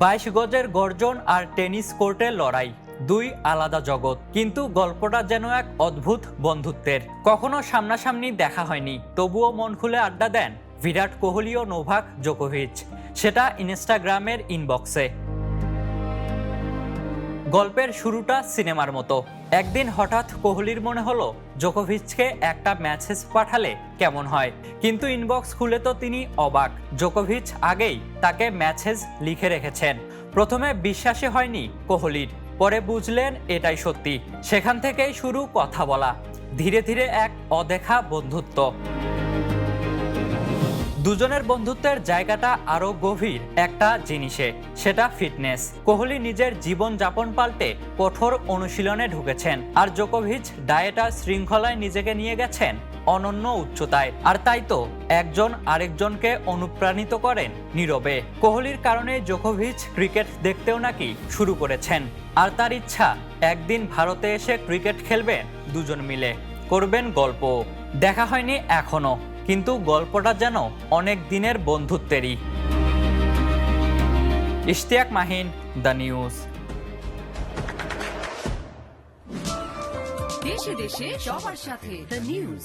22 গজের গর্জন আর টেনিস কোর্টের লড়াই, দুই আলাদা জগৎ। কিন্তু গল্পটা যেন এক অদ্ভুত বন্ধুত্বের। কখনো সামনাসামনি দেখা হয়নি, তবুও মন খুলে আড্ডা দেন বিরাট কোহলি ও নোভাক জোকোভিচ, সেটা ইনস্টাগ্রামের ইনবক্সে। গল্পের শুরুটা সিনেমার মতো। একদিন হঠাৎ কোহলির মনে হলো জোকোভিচকে একটা মেসেজ পাঠালে কেমন হয়, কিন্তু ইনবক্স খুলে তো তিনি অবাক। জোকোভিচ আগেই তাকে মেসেজ লিখে রেখেছেন। প্রথমে বিশ্বাসই হয়নি কোহলির, পরে বুঝলেন এটাই সত্যি। সেখান থেকেই শুরু কথা বলা, ধীরে ধীরে এক অদেখা বন্ধুত্ব। দুজনের বন্ধুত্বের জায়গাটা আরো গভীর একটা জিনিসে, সেটা ফিটনেস। কোহলি নিজের জীবন যাপন পাল্টে কঠোর অনুশীলনে ঢুকেছেন, আর জোকোভিচ ডায়েট আর শৃঙ্খলায় নিজেকে নিয়ে গেছেন অনন্য উচ্চতায়। আর তাই তো একজন আরেকজনকে অনুপ্রাণিত করেন নীরবে। কোহলির কারণে জোকোভিচ ক্রিকেট দেখতেও নাকি শুরু করেছেন, আর তার ইচ্ছা একদিন ভারতে এসে ক্রিকেট খেলবেন দুজন মিলে, করবেন গল্প। দেখা হয়নি এখনো, কিন্তু গল্পটা যেন অনেক দিনের বন্ধুত্বেরই। Ishtiaq Mahin, the news. দেশে দেশে সবার সাথে দ্য নিউজ।